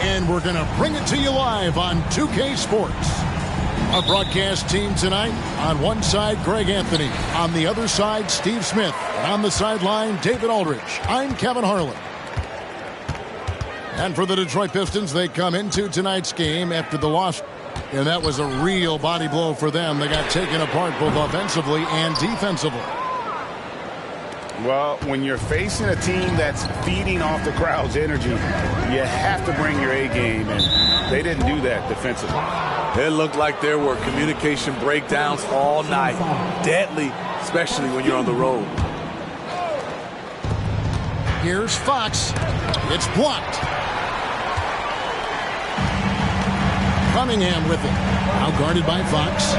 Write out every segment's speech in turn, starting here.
and we're going to bring it to you live on 2K Sports. Our broadcast team tonight, on one side, Greg Anthony. On the other side, Steve Smith. And on the sideline, David Aldridge. I'm Kevin Harlan. And for the Detroit Pistons, they come into tonight's game after the loss. And that was a real body blow for them. They got taken apart both offensively and defensively. Well, when you're facing a team that's feeding off the crowd's energy, you have to bring your A game, and they didn't do that defensively. It looked like there were communication breakdowns all night. Deadly, especially when you're on the road. Here's Fox. It's blocked. Cunningham with it. Now guarded by Fox.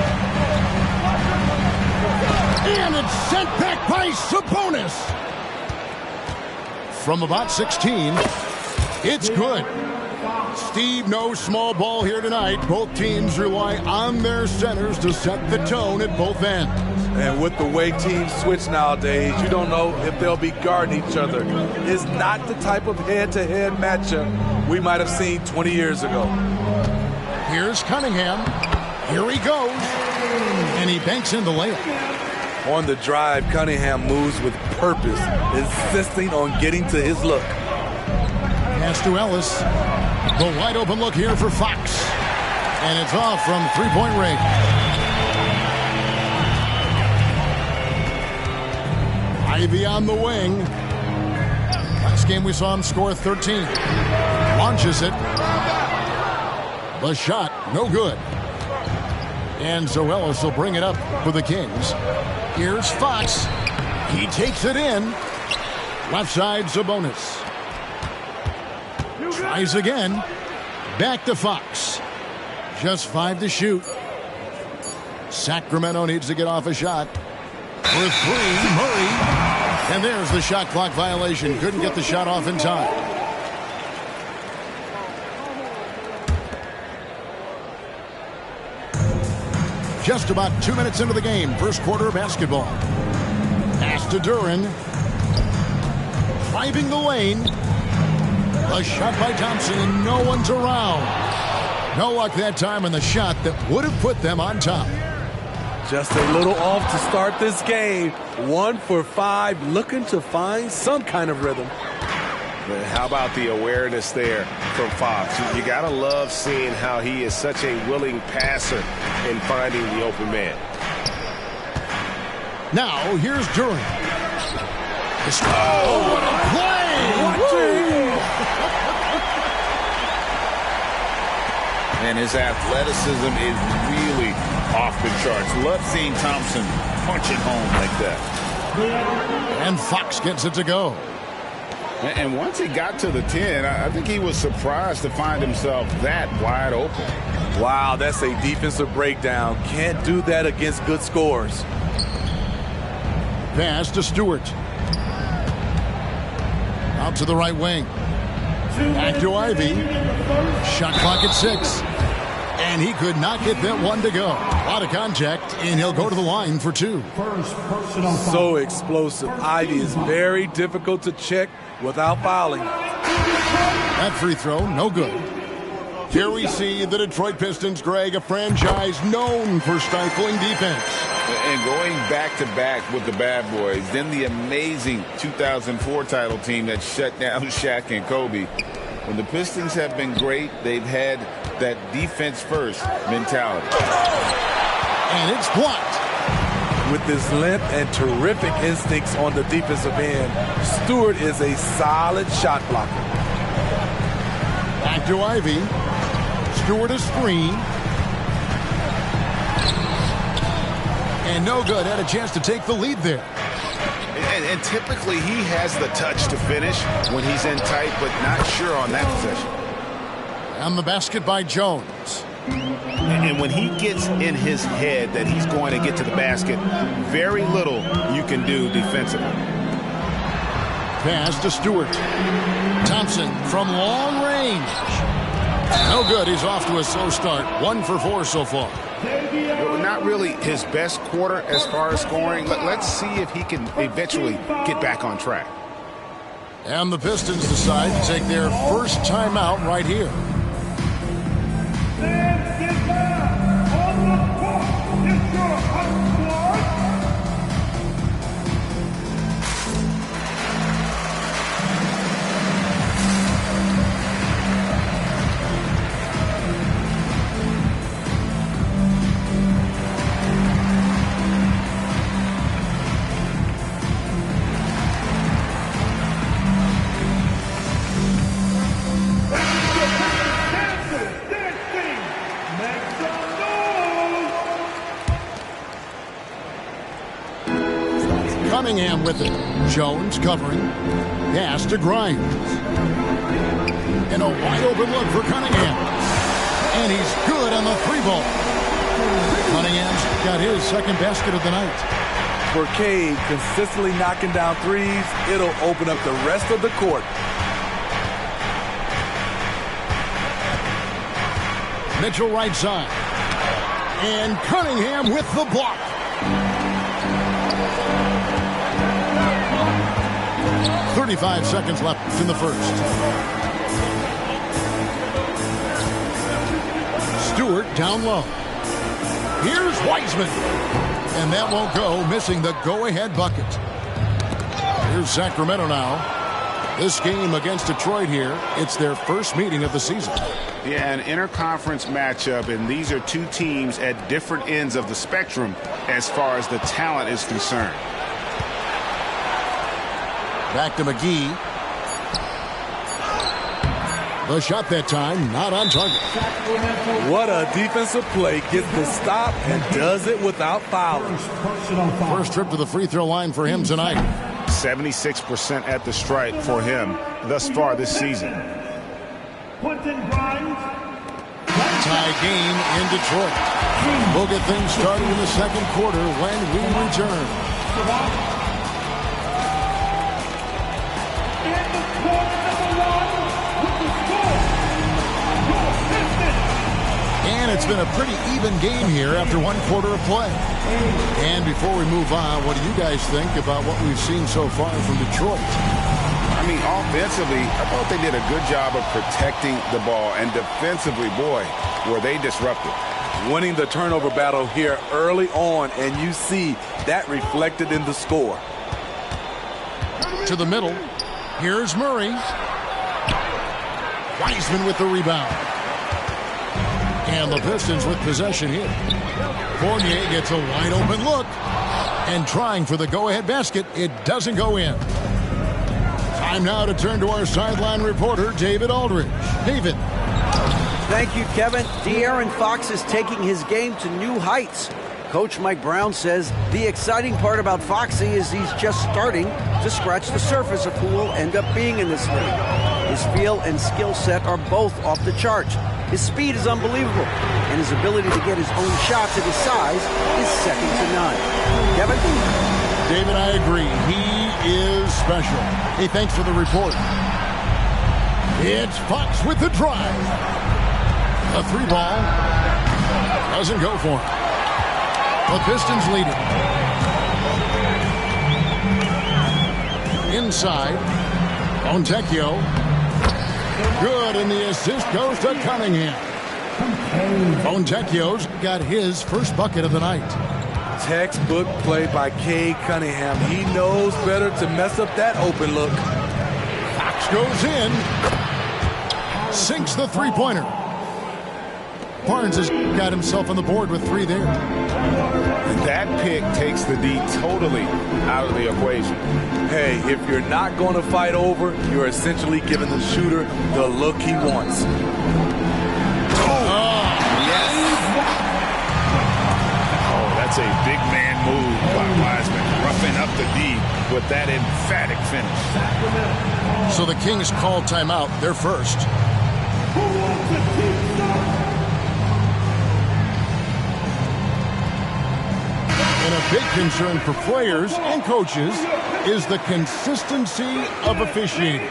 And it's sent back by Sabonis. From about 16, it's good. Steve, no small ball here tonight. Both teams rely on their centers to set the tone at both ends. And with the way teams switch nowadays, you don't know if they'll be guarding each other. It's not the type of head-to-head matchup we might have seen 20 years ago. Here's Cunningham. Here he goes. And he banks in the layup. On the drive, Cunningham moves with purpose, insisting on getting to his look. Pass to Ellis. The wide open look here for Fox. And it's off from three-point range. Ivy on the wing. Last game we saw him score 13. Launches it. The shot, no good. And so Ellis will bring it up for the Kings. Here's Fox. He takes it in. Left side, Sabonis. Tries again. Back to Fox. Just 5 to shoot. Sacramento needs to get off a shot. For 3, Murray. And there's the shot clock violation. Couldn't get the shot off in time. Just about 2 minutes into the game. First quarter of basketball. Pass to Duren. Driving the lane. A shot by Thompson, and no one's around. No luck that time on the shot that would have put them on top. Just a little off to start this game. 1 for 5, looking to find some kind of rhythm. But how about the awareness there from Fox? You got to love seeing how he is such a willing passer in finding the open man. Now, here's Duren. Oh, what a play! And his athleticism is really off the charts. Love seeing Thompson punch it home like that. And Fox gets it to go. And once he got to the 10, I think he was surprised to find himself that wide open. Wow, that's a defensive breakdown. Can't do that against good scores. Pass to Stewart. Out to the right wing. Back to Ivy. Shot clock at 6. And he could not get that one to go. A lot of contact, and he'll go to the line for 2. So explosive. Ivy is very difficult to check without fouling. That free throw, no good. Here we see the Detroit Pistons, Greg, a franchise known for stifling defense. And going back-to-back with the bad boys, then the amazing 2004 title team that shut down Shaq and Kobe. When the Pistons have been great, they've had that defense-first mentality. And it's blocked. With his length and terrific instincts on the defensive end, Stewart is a solid shot blocker. Back to Ivy. Stewart a screen. And no good. Had a chance to take the lead there. And typically he has the touch to finish when he's in tight, but not sure on that possession. And the basket by Jones. And when he gets in his head that he's going to get to the basket, very little you can do defensively. Pass to Stewart. Thompson from long range. No good. He's off to a slow start. 1 for 4 so far. Not really his best quarter as far as scoring. Let's see if he can eventually get back on track. And the Pistons decide to take their first timeout right here. Cunningham with it. Jones covering. Pass to Grimes. And a wide open look for Cunningham. And he's good on the three ball. Cunningham's got his second basket of the night. For Cade, consistently knocking down threes, it'll open up the rest of the court. Mitchell right side. And Cunningham with the block. .35 seconds left in the first. Stewart down low. Here's Wiseman. And that won't go, missing the go-ahead bucket. Here's Sacramento now. This game against Detroit here, it's their first meeting of the season. Yeah, an interconference matchup, and these are two teams at different ends of the spectrum as far as the talent is concerned. Back to McGee. The shot that time, not on target. What a defensive play. Gets the stop and does it without fouling. First trip to the free throw line for him tonight. 76% at the stripe for him thus far this season. Tie game in Detroit. We'll get things started in the second quarter when we return. And it's been a pretty even game here after one quarter of play. And before we move on, what do you guys think about what we've seen so far from Detroit? I mean, offensively, I thought they did a good job of protecting the ball. And defensively, boy, were they disruptive. Winning the turnover battle here early on, and you see that reflected in the score. To the middle. Here's Murray. Wiseman with the rebound. And the Pistons with possession here. Fournier gets a wide open look. And trying for the go-ahead basket. It doesn't go in. Time now to turn to our sideline reporter, David Aldridge. David. Thank you, Kevin. De'Aaron Fox is taking his game to new heights. Coach Mike Brown says the exciting part about Foxy is he's just starting to scratch the surface of who will end up being in this league. His feel and skill set are both off the charts. His speed is unbelievable, and his ability to get his own shots at his size is second to none. Kevin? David, I agree. He is special. Hey, thanks for the report. It's Fox with the drive. A three ball doesn't go for him. The Pistons lead it. Inside. Fontecchio. Good, and the assist goes to Cunningham. Fontecchio's got his first bucket of the night. Textbook play by Cade Cunningham. He knows better to mess up that open look. Fox goes in. Sinks the three-pointer. Barnes has got himself on the board with three there. That pick takes the D totally out of the equation. Hey, if you're not going to fight over, you're essentially giving the shooter the look he wants. Yes. Oh, that's a big man move by Wiseman, roughing up the D with that emphatic finish. So the Kings call timeout. They're first. And a big concern for players and coaches is the consistency of officiating.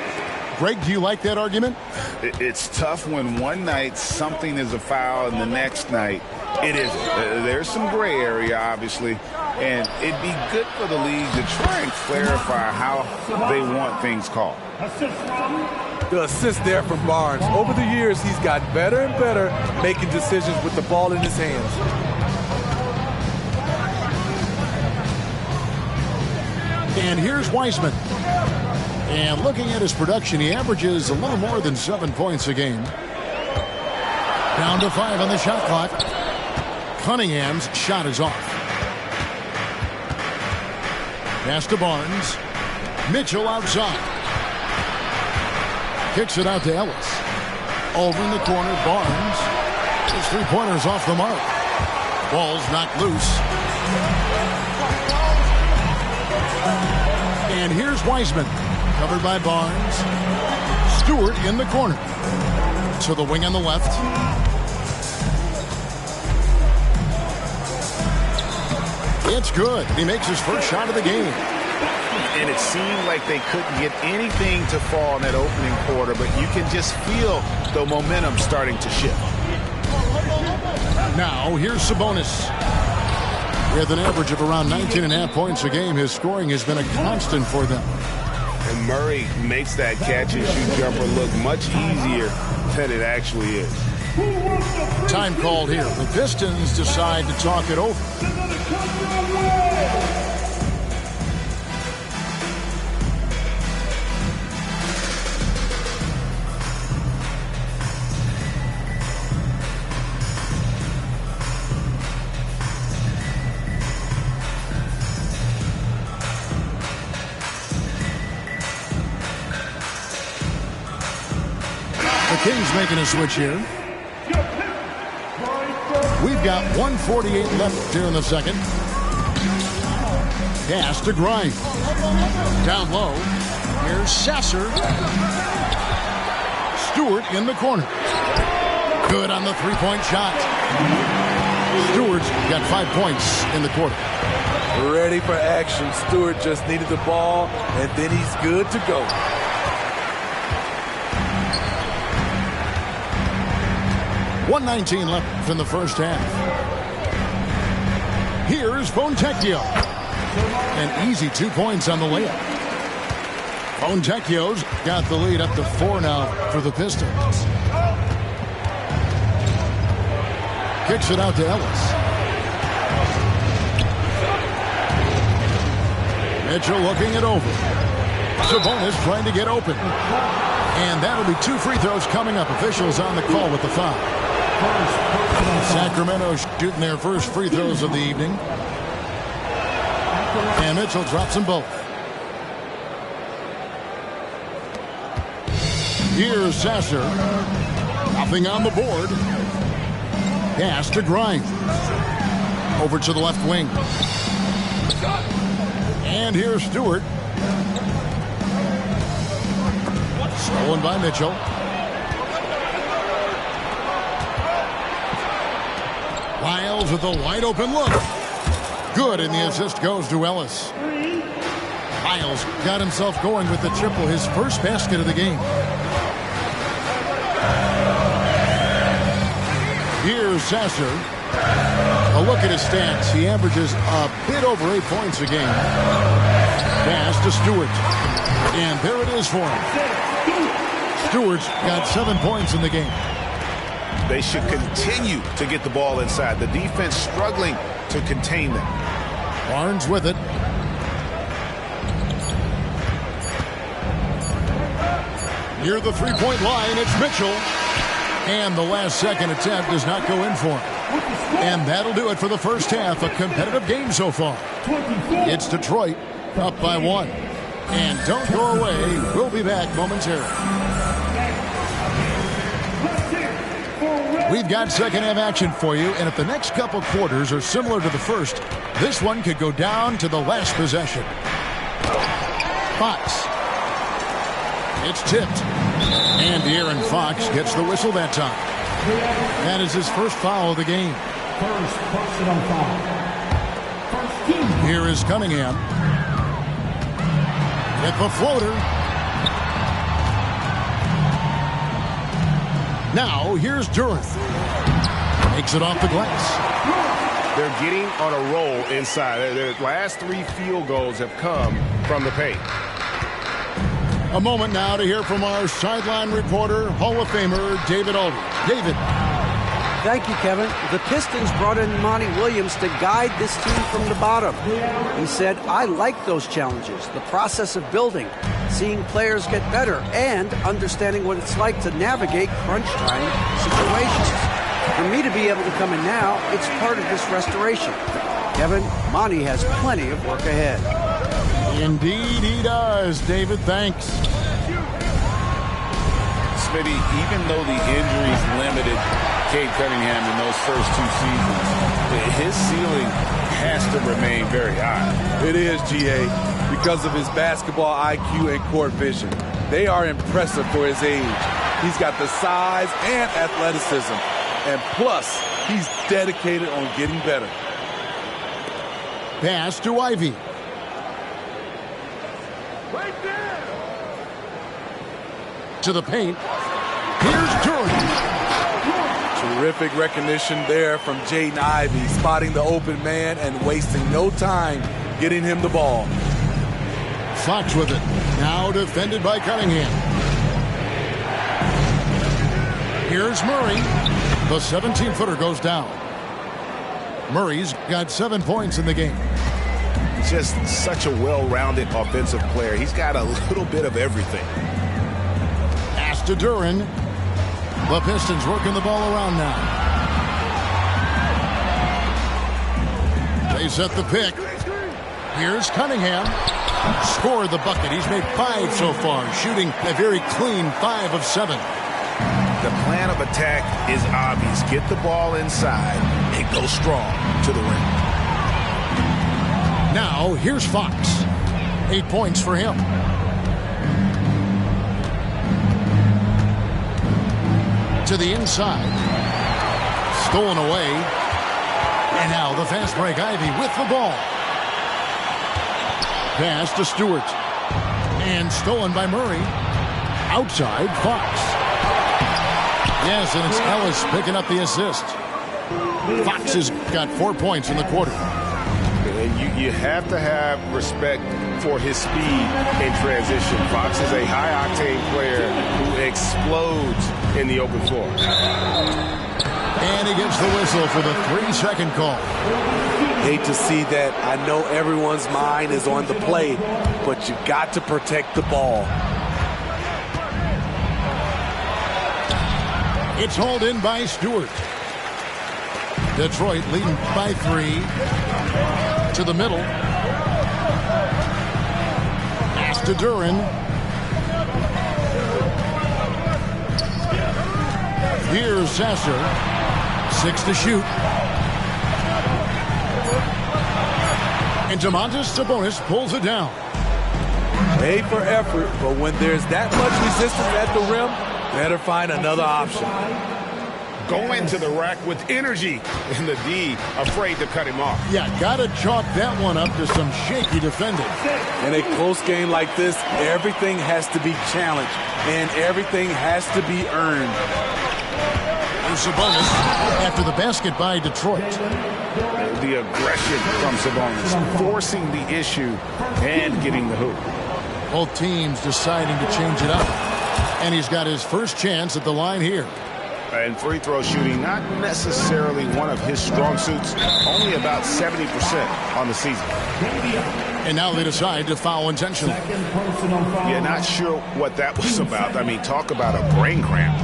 Greg, do you like that argument? It's tough when one night something is a foul and the next night it isn't. There's some gray area, obviously, and it'd be good for the league to try and clarify how they want things called. The assist there from Barnes. Over the years, he's gotten better and better making decisions with the ball in his hands. And here's Wiseman. And looking at his production, he averages a little more than 7 points a game. Down to 5 on the shot clock. Cunningham's shot is off. Pass to Barnes. Mitchell outside. Kicks it out to Ellis. Over in the corner, Barnes. His three-pointer's off the mark. Ball's knocked loose. And here's Wiseman. Covered by Barnes. Stewart in the corner. To the wing on the left. It's good. He makes his first shot of the game. And it seemed like they couldn't get anything to fall in that opening quarter, but you can just feel the momentum starting to shift. Now, here's Sabonis. With an average of around 19.5 points a game, his scoring has been a constant for them. And Murray makes that catch-and-shoot jumper look much easier than it actually is. Time called here. The Pistons decide to talk it over. Kings making a switch here. We've got 1:48 left here in the second. Pass to Grimes. Down low. Here's Sasser. Stewart in the corner. Good on the three-point shot. Stewart's got 5 points in the quarter. Ready for action. Stewart just needed the ball, and then he's good to go. .119 left in the first half. Here's Fontecchio. An easy 2 points on the layup. Fontecchio's got the lead up to 4 now for the Pistons. Kicks it out to Ellis. Mitchell looking it over. Sabonis trying to get open. And that'll be 2 free throws coming up. Officials on the call with the foul. Sacramento shooting their first free throws of the evening. And Mitchell drops them both. Here's Sasser. Nothing on the board. Pass to Grimes. Over to the left wing. And here's Stewart. Stolen by Mitchell. Wiles with a wide open look. Good, and the assist goes to Ellis. Wiles got himself going with the triple, his first basket of the game. Here's Sasser. A look at his stats. He averages a bit over 8 points a game. Pass to Stewart. And there it is for him. Stewart's got 7 points in the game. They should continue to get the ball inside. The defense struggling to contain them. Barnes with it. Near the three-point line, it's Mitchell. And the last second attempt does not go in for him. And that'll do it for the first half. A competitive game so far. It's Detroit up by 1. And don't go away. We'll be back momentarily. We've got second half action for you, and if the next couple quarters are similar to the first, this one could go down to the last possession. Fox. It's tipped. And De'Aaron Fox gets the whistle that time. That is his first foul of the game. First personal foul. First team. Here is Cunningham. With the floater. Now here's Duren. Makes it off the glass. They're getting on a roll inside. Their last 3 field goals have come from the paint. A moment now to hear from our sideline reporter, Hall of Famer David Aldridge. David. Thank you, Kevin. The Pistons brought in Monty Williams to guide this team from the bottom. He said, I like those challenges, the process of building, seeing players get better, and understanding what it's like to navigate crunch time situations. For me to be able to come in now, it's part of this restoration. Kevin, Monty has plenty of work ahead. Indeed he does, David. Thanks. Smitty, even though the injuries limited Cade Cunningham in those first 2 seasons, his ceiling has to remain very high. It is, GA, because of his basketball IQ and court vision. They are impressive for his age. He's got the size and athleticism. And plus, he's dedicated on getting better. Pass to Ivey. Right there. To the paint. Here's Duren. Terrific recognition there from Jaden Ivey, spotting the open man and wasting no time getting him the ball. Fox with it. Now defended by Cunningham. Here's Murray. The 17-footer goes down. Murray's got 7 points in the game. Just such a well-rounded offensive player. He's got a little bit of everything. Pass to Duren. The Pistons working the ball around now. They set the pick. Here's Cunningham. Scored the bucket. He's made 5 so far, shooting a very clean 5 of 7. The plan of attack is obvious. Get the ball inside and go strong to the rim. Now, here's Fox. 8 points for him. To the inside. Stolen away. And now the fast break. Ivey with the ball. Pass to Stewart. And stolen by Murray. Outside, Fox. Yes, and it's Ellis picking up the assist. Fox has got 4 points in the quarter. And you have to have respect for his speed in transition. Fox is a high-octane player who explodes in the open floor. And he gets the whistle for the 3-second call. Hate to see that. I know everyone's mind is on the play, but you got to protect the ball. It's hauled in by Stewart. Detroit leading by 3. To the middle. Pass to Duren. Here's Sasser. 6 to shoot. And Domantas Sabonis pulls it down. Made for effort, but when there's that much resistance at the rim, better find another option. Going to the rack with energy, and the D afraid to cut him off. Yeah, gotta chalk that one up to some shaky defending. In a close game like this, everything has to be challenged, and everything has to be earned. And Sabonis after the basket by Detroit. The aggression from Sabonis, forcing the issue and getting the hoop. Both teams deciding to change it up. And he's got his first chance at the line here. And free throw shooting, not necessarily one of his strong suits, only about 70% on the season. And now they decide to foul intentionally. Yeah, not sure what that was about. I mean, talk about a brain cramp.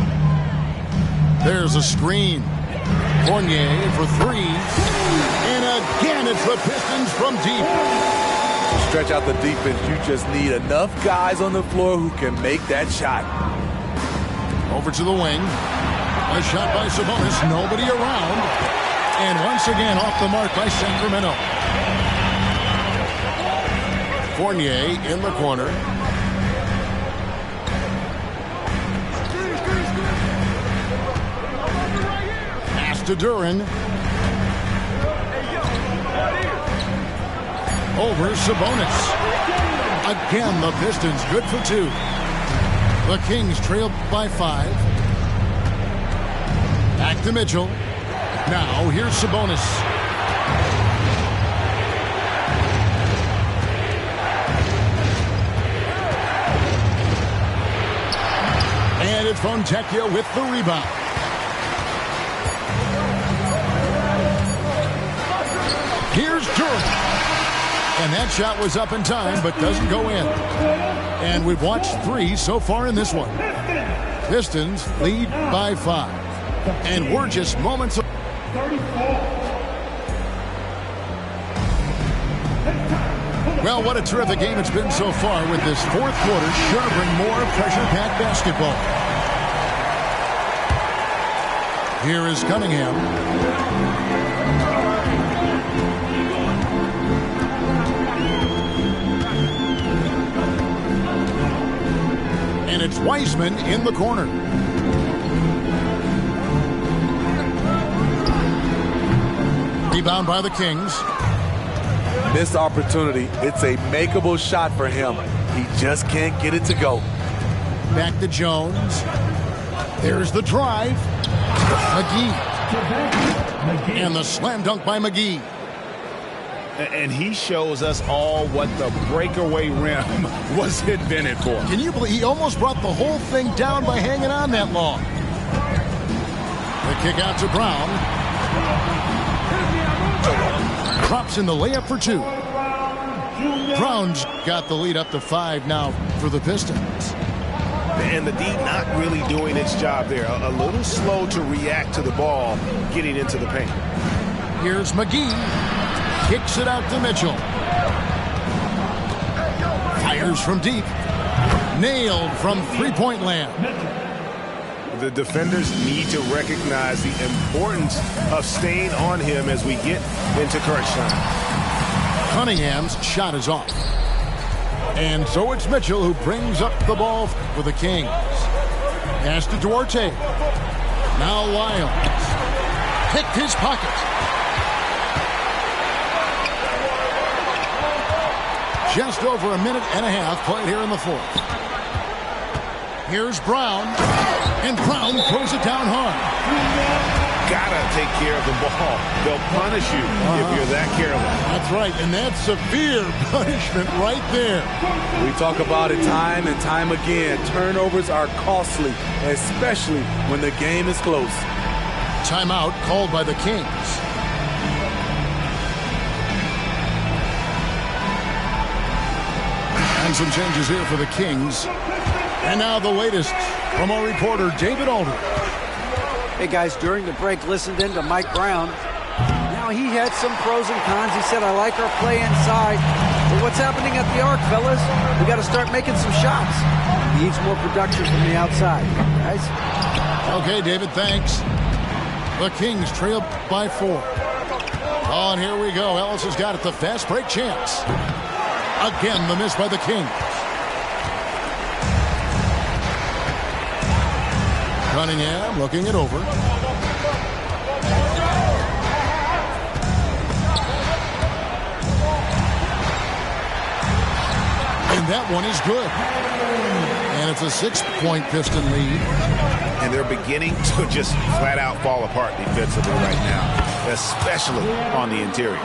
There's a screen. Fournier for 3. And again, it's the Pistons from deep. To stretch out the defense, you just need enough guys on the floor who can make that shot. Over to the wing. A shot by Sabonis. Nobody around. And once again off the mark by Sacramento. Fournier in the corner. Pass to Duren. Over Sabonis. Again, the Pistons good for 2. The Kings trail by 5. Back to Mitchell. Now here's Sabonis. And it's Fontecchio with the rebound. Here's Durant. And that shot was up in time, but doesn't go in. And we've watched 3 so far in this one. Pistons lead by 5. And we're just moments away. Well, what a terrific game it's been so far with this fourth quarter. Sure to bring more pressure-packed basketball. Here is Cunningham. And it's Wiseman in the corner. Rebound by the Kings. Missed opportunity. It's a makeable shot for him. He just can't get it to go. Back to Jones. There's the drive. McGee. And the slam dunk by McGee. And he shows us all what the breakaway rim was invented for. Can you believe he almost brought the whole thing down by hanging on that long? The kick out to Brown. Drops in the layup for 2. Brown's got the lead up to 5 now for the Pistons. And the D not really doing its job there. A little slow to react to the ball getting into the paint. Here's McGee. Kicks it out to Mitchell. Fires from deep. Nailed from three-point land. The defenders need to recognize the importance of staying on him as we get into crunch time. Cunningham's shot is off. And so it's Mitchell who brings up the ball for the Kings. Pass to Duarte. Now Lyles. Picked his pocket. Just over a minute and a half played here in the fourth. Here's Brown. And Brown throws it down hard. Gotta take care of the ball. They'll punish you if you're that careless. That's right, and that's severe punishment right there. We talk about it time and time again. Turnovers are costly, especially when the game is close. Timeout called by the Kings. And some changes here for the Kings. And now the latest from our reporter, David Aldridge. Hey, guys, during the break, listened in to Mike Brown. Now, he had some pros and cons. He said, I like our play inside. But what's happening at the arc, fellas? We got to start making some shots. He needs more production from the outside, guys. Okay, David, thanks. The Kings trail by 4. Oh, and here we go. Ellis has got it. The fast break chance. Again, the miss by the Kings. Cunningham looking it over. And that one is good. And it's a 6-point Piston lead. And they're beginning to just flat out fall apart defensively right now, especially on the interior.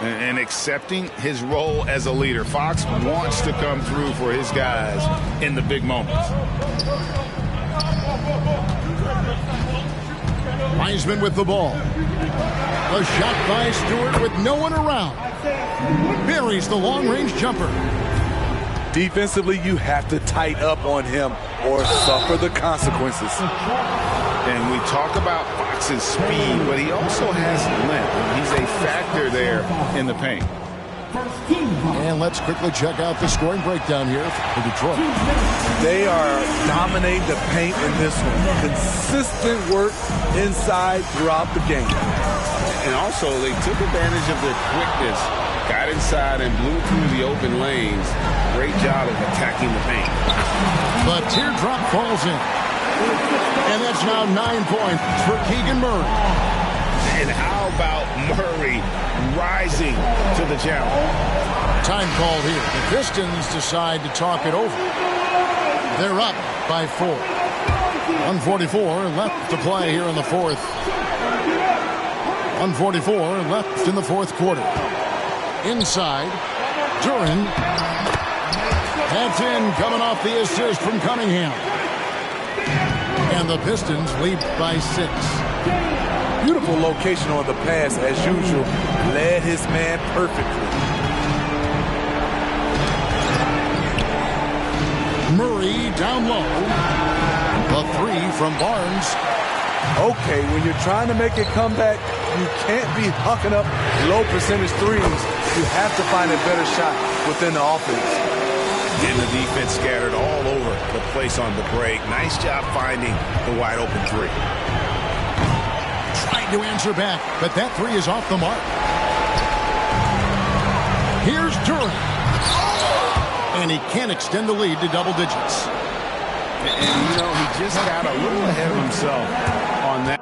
And accepting his role as a leader. Fox wants to come through for his guys in the big moments. Wiseman with the ball. A shot by Stewart with no one around. Buries the long-range jumper. Defensively, you have to tighten up on him or suffer the consequences. And we talk about Fox's speed, but he also has length. He's a factor there in the paint. And let's quickly check out the scoring breakdown here for Detroit. They are dominating the paint in this one. Consistent work inside throughout the game. And also, they took advantage of their quickness, got inside and blew through the open lanes. Great job of attacking the paint. The teardrop falls in. And that's now 9 points for Keegan Murray. And how about Murray rising to the challenge? Time called here. The Pistons decide to talk it over. They're up by 4. 1:44 left to play here in the fourth. 1:44 left in the fourth quarter. Inside, Duren. That's in, coming off the assist from Cunningham. And the Pistons lead by 6. Beautiful location on the pass, as usual. Led his man perfectly. Murray down low. The 3 from Barnes. Okay, when you're trying to make a comeback, you can't be hucking up low percentage threes. You have to find a better shot within the offense. And the defense scattered all over the place on the break. Nice job finding the wide open 3. Trying to answer back, but that 3 is off the mark. Here's Duren. And he can't extend the lead to double digits. And, you know, he just got a little ahead of himself on that.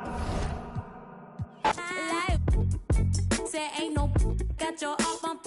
Say ain't no got your off on